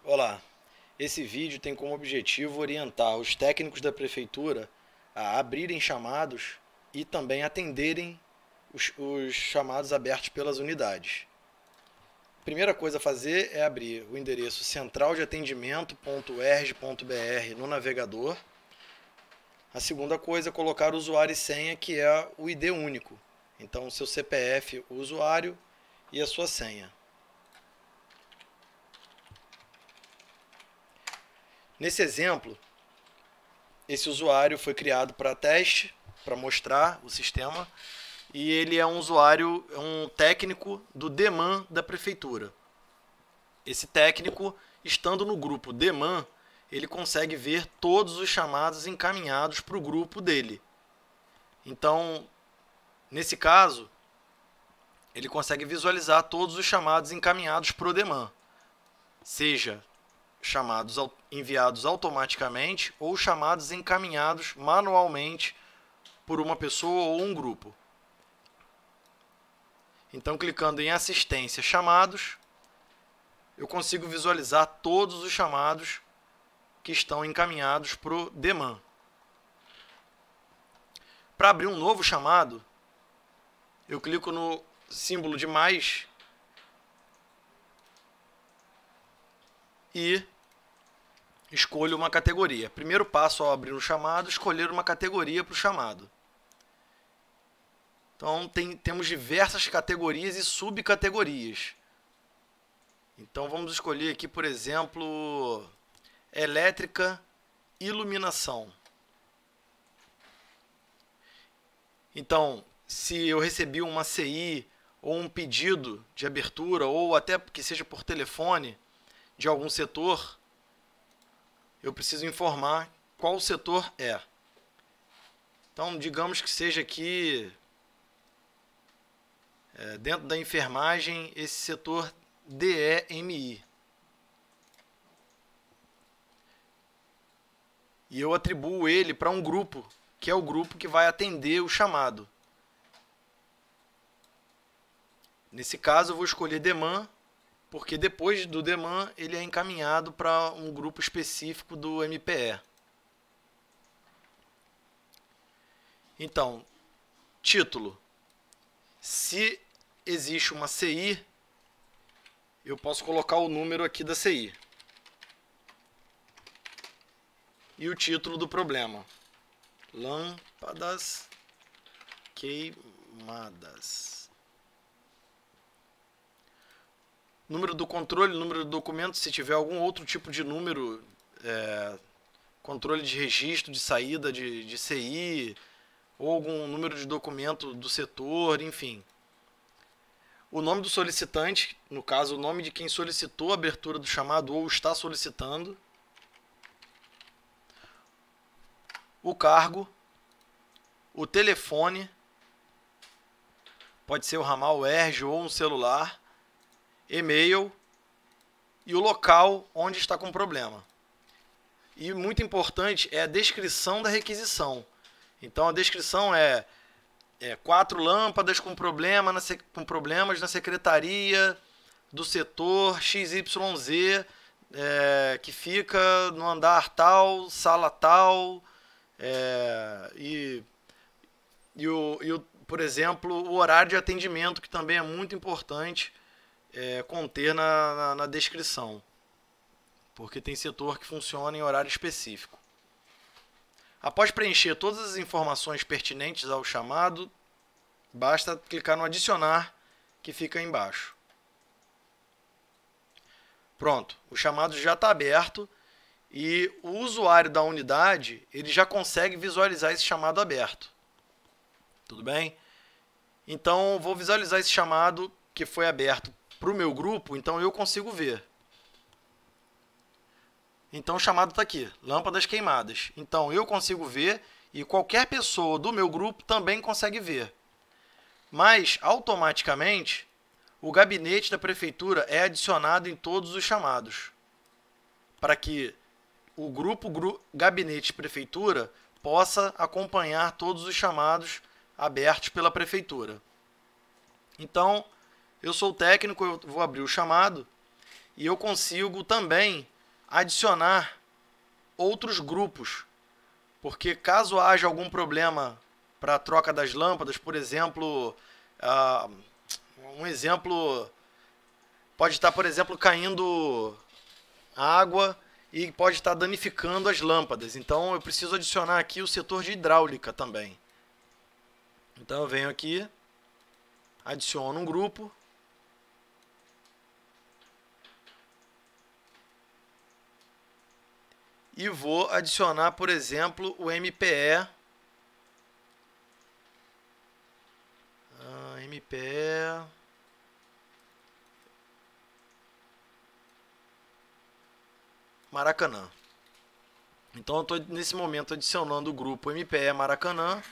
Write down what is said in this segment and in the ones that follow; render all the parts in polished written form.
Olá, esse vídeo tem como objetivo orientar os técnicos da prefeitura a abrirem chamados e também atenderem os chamados abertos pelas unidades. A primeira coisa a fazer é abrir o endereço centraldeatendimento.erg.br no navegador. A segunda coisa é colocar o usuário e senha, que é o ID único. Então, o seu CPF, o usuário e a sua senha. Nesse exemplo, esse usuário foi criado para teste, para mostrar o sistema, e ele é um usuário, um técnico do DEMAN da prefeitura. Esse técnico, estando no grupo DEMAN, ele consegue ver todos os chamados encaminhados para o grupo dele. Então, nesse caso, ele consegue visualizar todos os chamados encaminhados para o DEMAN, seja chamados enviados automaticamente ou chamados encaminhados manualmente por uma pessoa ou um grupo. Então, clicando em assistência chamados, eu consigo visualizar todos os chamados que estão encaminhados para o DEMAN. Para abrir um novo chamado, eu clico no símbolo de mais e escolho uma categoria. Primeiro passo ao abrir um chamado, escolher uma categoria para o chamado. Então, temos diversas categorias e subcategorias. Então, vamos escolher aqui, por exemplo, elétrica, iluminação. Então, se eu recebi uma CI ou um pedido de abertura, ou até que seja por telefone, de algum setor, eu preciso informar qual setor é. Então, digamos que seja aqui, dentro da enfermagem, esse setor DEMI. E eu atribuo ele para um grupo, que é o grupo que vai atender o chamado. Nesse caso, eu vou escolher DEMAN, porque depois do DEMAN ele é encaminhado para um grupo específico do MPE. Então, título. Se existe uma CI, eu posso colocar o número aqui da CI. E o título do problema. Lâmpadas queimadas. Número do controle, número do documento, se tiver algum outro tipo de número, controle de registro, de saída de CI, ou algum número de documento do setor, enfim. O nome do solicitante, no caso, o nome de quem solicitou a abertura do chamado ou está solicitando. O cargo, o telefone, pode ser o ramal ERG ou um celular, e-mail e o local onde está com problema. E muito importante é a descrição da requisição. Então a descrição é 4 lâmpadas com problemas na secretaria do setor XYZ, que fica no andar tal, sala tal, por exemplo, o horário de atendimento, que também é muito importante conter na descrição, porque tem setor que funciona em horário específico. Após preencher todas as informações pertinentes ao chamado, basta clicar no adicionar, que fica aí embaixo. Pronto, o chamado já está aberto e o usuário da unidade ele já consegue visualizar esse chamado aberto. Tudo bem? Então, vou visualizar esse chamado que foi aberto para o meu grupo, então eu consigo ver. Então o chamado está aqui, lâmpadas queimadas. Então eu consigo ver e qualquer pessoa do meu grupo também consegue ver. Mas, automaticamente, o gabinete da prefeitura é adicionado em todos os chamados, para que o grupo gabinete prefeitura possa acompanhar todos os chamados abertos pela prefeitura. Então, eu sou o técnico, eu vou abrir o chamado e eu consigo também adicionar outros grupos, porque caso haja algum problema para a troca das lâmpadas, por exemplo, um exemplo pode estar, por exemplo, caindo água e pode estar danificando as lâmpadas. Então eu preciso adicionar aqui o setor de hidráulica também. Então eu venho aqui, adiciono um grupo. E vou adicionar, por exemplo, o MPE. MPE. Maracanã. Então eu estou nesse momento adicionando o grupo MPE Maracanã.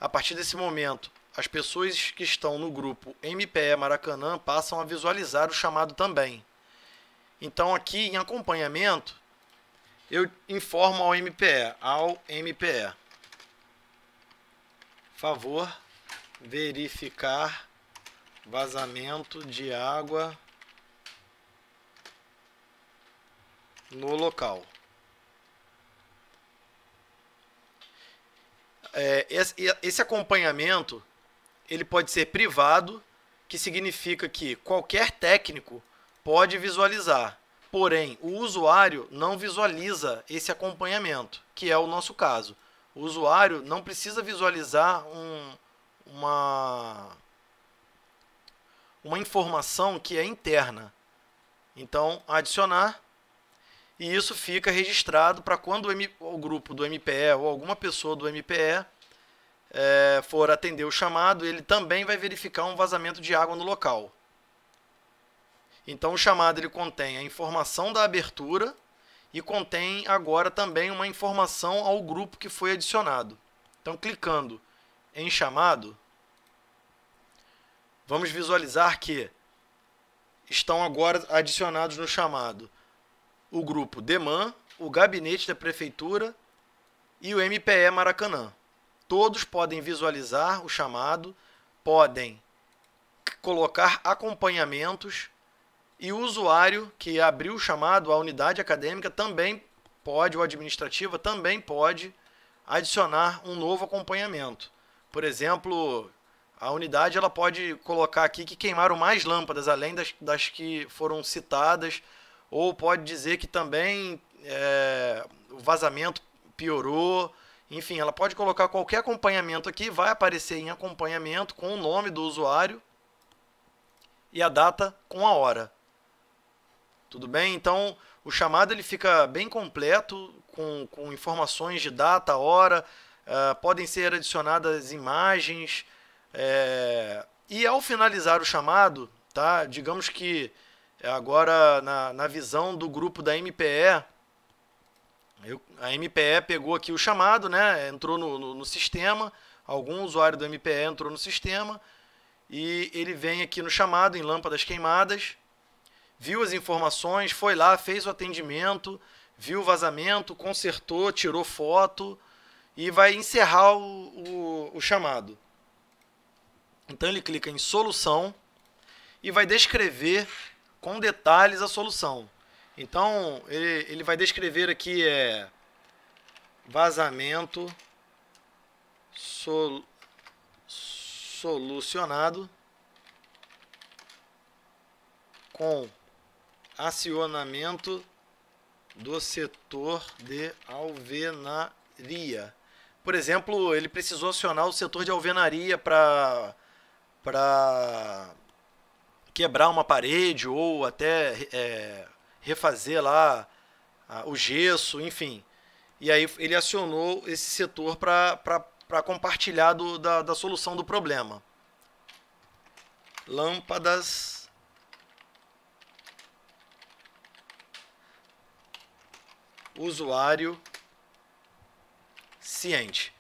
A partir desse momento, as pessoas que estão no grupo MPE Maracanã passam a visualizar o chamado também. Então aqui em acompanhamento, eu informo ao MPE, favor verificar vazamento de água no local. Esse acompanhamento ele pode ser privado, que significa que qualquer técnico pode visualizar. Porém, o usuário não visualiza esse acompanhamento, que é o nosso caso. O usuário não precisa visualizar uma informação que é interna. Então, adicionar, e isso fica registrado para quando o grupo do MPE ou alguma pessoa do MPE for atender o chamado, ele também vai verificar um vazamento de água no local. Então o chamado ele contém a informação da abertura e contém agora também uma informação ao grupo que foi adicionado. Então clicando em chamado, vamos visualizar que estão agora adicionados no chamado o grupo DEMAN, o gabinete da prefeitura e o MPE Maracanã. Todos podem visualizar o chamado, podem colocar acompanhamentos. E o usuário que abriu o chamado, a unidade acadêmica também pode, ou administrativa também pode adicionar um novo acompanhamento. Por exemplo, a unidade ela pode colocar aqui que queimaram mais lâmpadas, além das que foram citadas, ou pode dizer que também o vazamento piorou. Enfim, ela pode colocar qualquer acompanhamento aqui, vai aparecer em acompanhamento com o nome do usuário e a data com a hora. Tudo bem? Então, o chamado ele fica bem completo, com informações de data, hora, podem ser adicionadas imagens, e ao finalizar o chamado, tá? Digamos que agora na visão do grupo da MPE, a MPE pegou aqui o chamado, né? Entrou no sistema, algum usuário do MPE entrou no sistema, e ele vem aqui no chamado, em lâmpadas queimadas, viu as informações, foi lá, fez o atendimento, viu o vazamento, consertou, tirou foto e vai encerrar o chamado. Então ele clica em solução e vai descrever com detalhes a solução. Então ele vai descrever aqui vazamento solucionado com acionamento do setor de alvenaria. Por exemplo, ele precisou acionar o setor de alvenaria para quebrar uma parede ou até refazer lá o gesso, enfim. E aí ele acionou esse setor para compartilhar da solução do problema. Lâmpadas usuário ciente.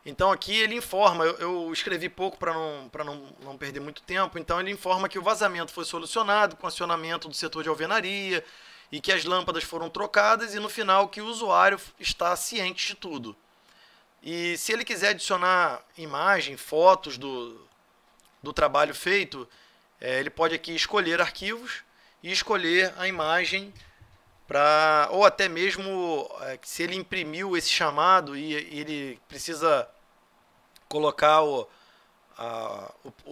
Então aqui ele informa, eu escrevi pouco para não perder muito tempo, então ele informa que o vazamento foi solucionado com acionamento do setor de alvenaria e que as lâmpadas foram trocadas e no final que o usuário está ciente de tudo. E se ele quiser adicionar imagem, fotos do trabalho feito, ele pode aqui escolher arquivos e escolher a imagem ou até mesmo se ele imprimiu esse chamado e ele precisa colocar o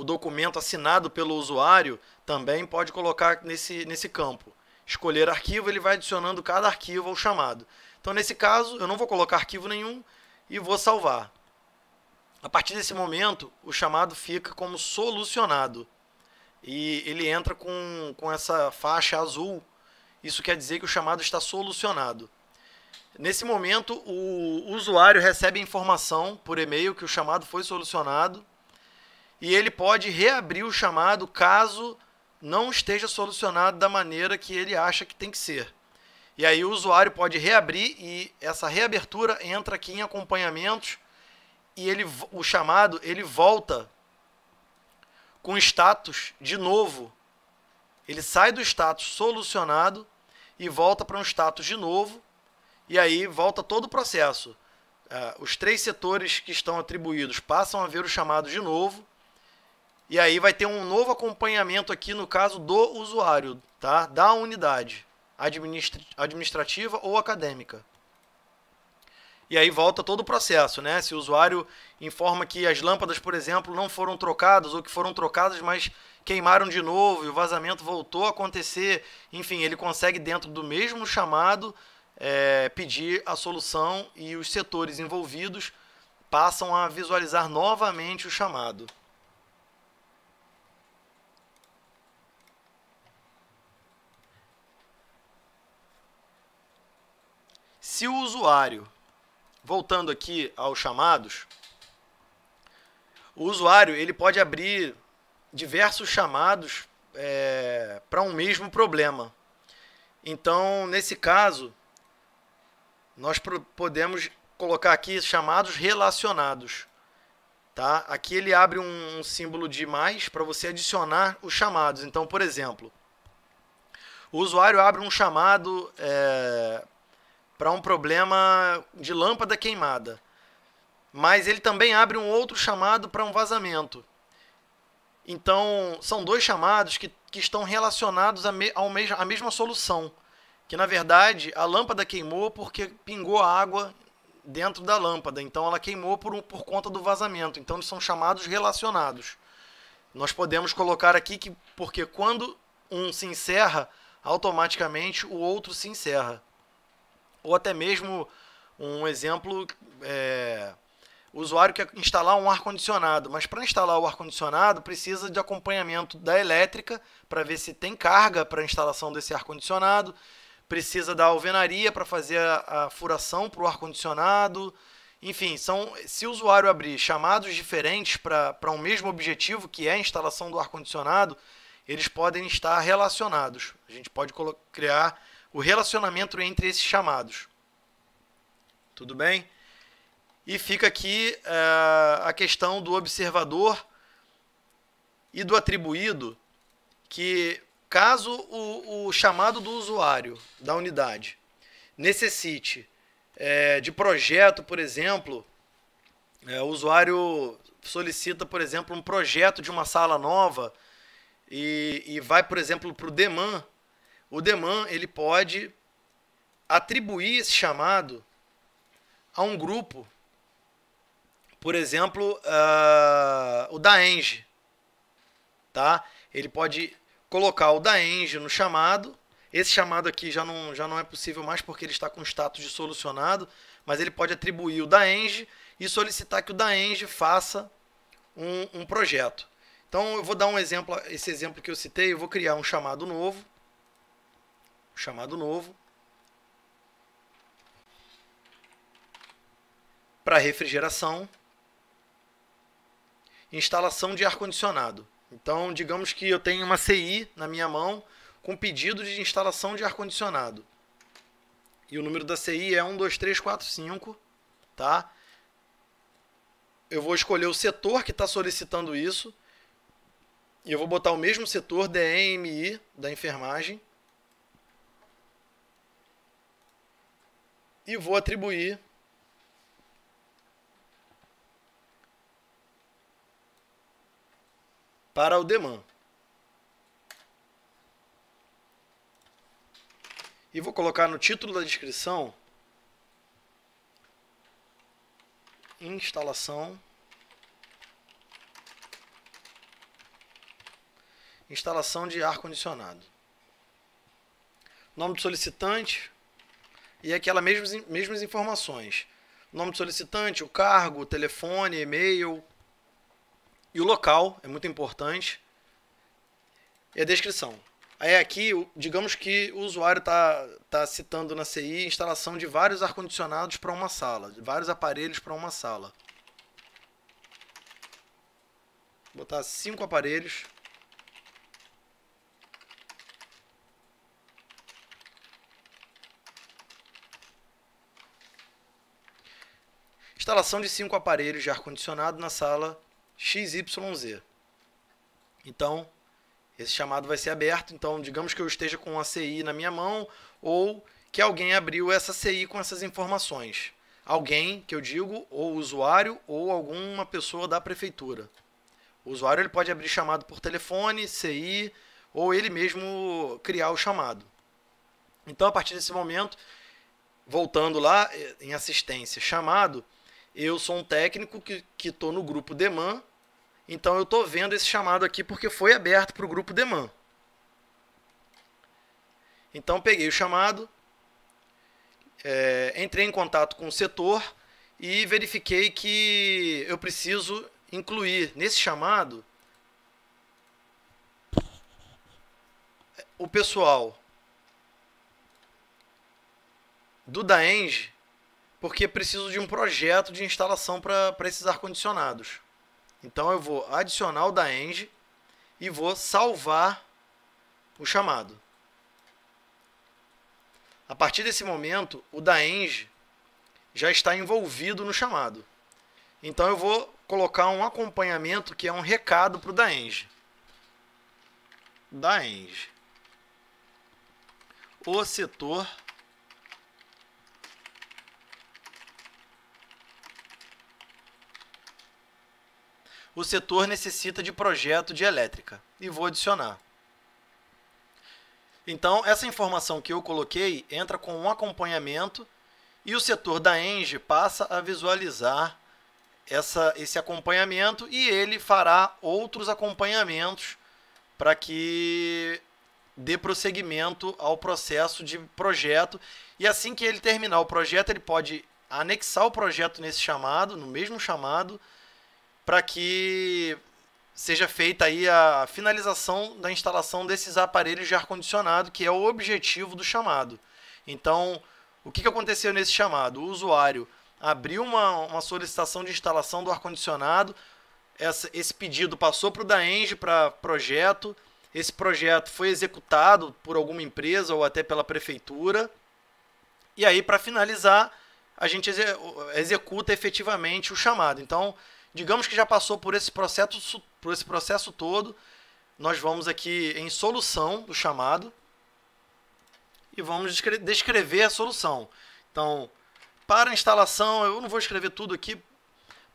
documento assinado pelo usuário, também pode colocar nesse campo. Escolher arquivo, ele vai adicionando cada arquivo ao chamado. Então, nesse caso, eu não vou colocar arquivo nenhum e vou salvar. A partir desse momento, o chamado fica como solucionado. E ele entra com essa faixa azul. Isso quer dizer que o chamado está solucionado. Nesse momento, o usuário recebe a informação por e-mail que o chamado foi solucionado e ele pode reabrir o chamado caso não esteja solucionado da maneira que ele acha que tem que ser. E aí o usuário pode reabrir e essa reabertura entra aqui em acompanhamentos e o chamado ele volta com status de novo. Ele sai do status solucionado e volta para um status de novo. E aí volta todo o processo. Os 3 setores que estão atribuídos passam a ver o chamado de novo. E aí vai ter um novo acompanhamento aqui no caso do usuário, tá? Da unidade administrativa ou acadêmica. E aí volta todo o processo, né? Se o usuário informa que as lâmpadas, por exemplo, não foram trocadas ou que foram trocadas, mas queimaram de novo e o vazamento voltou a acontecer, enfim, ele consegue dentro do mesmo chamado pedir a solução e os setores envolvidos passam a visualizar novamente o chamado. Se o usuário, voltando aqui aos chamados, o usuário ele pode abrir diversos chamados para um mesmo problema. Então, nesse caso, nós podemos colocar aqui chamados relacionados. Tá? Aqui ele abre um símbolo de mais para você adicionar os chamados. Então, por exemplo, o usuário abre um chamado para um problema de lâmpada queimada, mas ele também abre um outro chamado para um vazamento. Então, são 2 chamados que estão relacionados à mesma solução, que na verdade a lâmpada queimou porque pingou água dentro da lâmpada, então ela queimou por conta do vazamento. Então, eles são chamados relacionados. Nós podemos colocar aqui que porque quando um se encerra, automaticamente o outro se encerra. Ou até mesmo um exemplo, o usuário quer instalar um ar-condicionado, mas para instalar o ar-condicionado precisa de acompanhamento da elétrica para ver se tem carga para a instalação desse ar-condicionado, precisa da alvenaria para fazer a furação para o ar-condicionado. Enfim, se o usuário abrir chamados diferentes para um mesmo objetivo, que é a instalação do ar-condicionado, eles podem estar relacionados. A gente pode criar o relacionamento entre esses chamados. Tudo bem? E fica aqui a questão do observador e do atribuído, que caso o chamado do usuário da unidade necessite de projeto, por exemplo, o usuário solicita, por exemplo, um projeto de uma sala nova e vai, por exemplo, para o DEMAN. O DEMAN ele pode atribuir esse chamado a um grupo, por exemplo, o da Eng, tá? Ele pode colocar o da Eng no chamado. Esse chamado aqui já não é possível mais porque ele está com status de solucionado, mas ele pode atribuir o da Eng e solicitar que o da Eng faça um projeto. Então eu vou dar um exemplo, esse exemplo que eu citei, eu vou criar um chamado novo. Para refrigeração, instalação de ar-condicionado. Então, digamos que eu tenho uma CI na minha mão com pedido de instalação de ar-condicionado. E o número da CI é 12345, tá? Eu vou escolher o setor que está solicitando isso. E eu vou botar o mesmo setor DEMI da enfermagem. E vou atribuir para o DEMAN. E vou colocar no título da descrição instalação de ar-condicionado. Nome do solicitante e aquelas mesmas informações. Nome do solicitante, o cargo, o telefone, e-mail e o local, é muito importante. E a descrição. Aí aqui, digamos que o usuário está citando na CI instalação de vários ar-condicionados para uma sala, de vários aparelhos para uma sala. Vou botar 5 aparelhos. Instalação de 5 aparelhos de ar-condicionado na sala XYZ. Então, esse chamado vai ser aberto. Então, digamos que eu esteja com a CI na minha mão ou que alguém abriu essa CI com essas informações. Alguém, que eu digo, ou usuário ou alguma pessoa da prefeitura. O usuário ele pode abrir chamado por telefone, CI ou ele mesmo criar o chamado. Então, a partir desse momento, voltando lá em assistência, chamado, eu sou um técnico que estou no grupo Deman, então eu estou vendo esse chamado aqui porque foi aberto para o grupo Deman. Então peguei o chamado, entrei em contato com o setor e verifiquei que eu preciso incluir nesse chamado o pessoal do Daeng, porque preciso de um projeto de instalação para esses ar-condicionados. Então eu vou adicionar o Daeng e vou salvar o chamado. A partir desse momento, o Daeng já está envolvido no chamado. Então eu vou colocar um acompanhamento que é um recado para o Daeng. Daeng. O setor necessita de projeto de elétrica. E vou adicionar. Então, essa informação que eu coloquei entra com um acompanhamento e o setor Daeng passa a visualizar esse acompanhamento e ele fará outros acompanhamentos para que dê prosseguimento ao processo de projeto. E assim que ele terminar o projeto, ele pode anexar o projeto nesse chamado, no mesmo chamado, para que seja feita aí a finalização da instalação desses aparelhos de ar-condicionado, que é o objetivo do chamado. Então, o que aconteceu nesse chamado? O usuário abriu uma solicitação de instalação do ar-condicionado, esse pedido passou para o Daeng, para projeto, esse projeto foi executado por alguma empresa ou até pela prefeitura, e aí, para finalizar, a gente executa efetivamente o chamado. Então, digamos que já passou por esse processo todo, nós vamos aqui em solução do chamado e vamos descrever a solução. Então, para a instalação, eu não vou escrever tudo aqui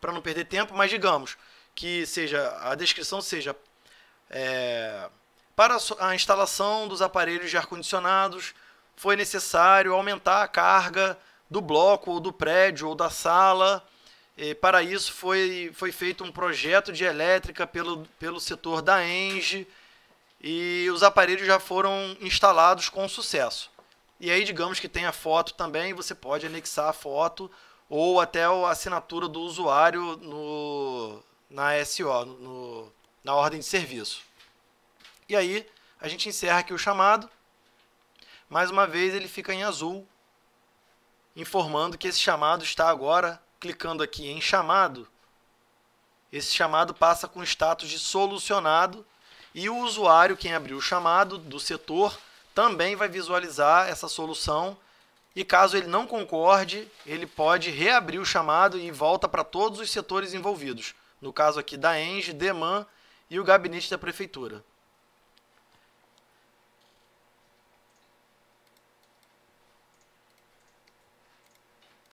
para não perder tempo, mas digamos que a descrição seja para a instalação dos aparelhos de ar-condicionados, foi necessário aumentar a carga do bloco, ou do prédio, ou da sala. Para isso foi feito um projeto de elétrica pelo setor Daeng e os aparelhos já foram instalados com sucesso. E aí, digamos que tem a foto também, você pode anexar a foto ou até a assinatura do usuário na SO, na ordem de serviço. E aí, a gente encerra aqui o chamado. Mais uma vez, ele fica em azul, informando que esse chamado está agora, clicando aqui em chamado, esse chamado passa com status de solucionado e o usuário, quem abriu o chamado do setor, também vai visualizar essa solução e caso ele não concorde, ele pode reabrir o chamado e volta para todos os setores envolvidos. No caso aqui, Daeng, Deman e o gabinete da prefeitura.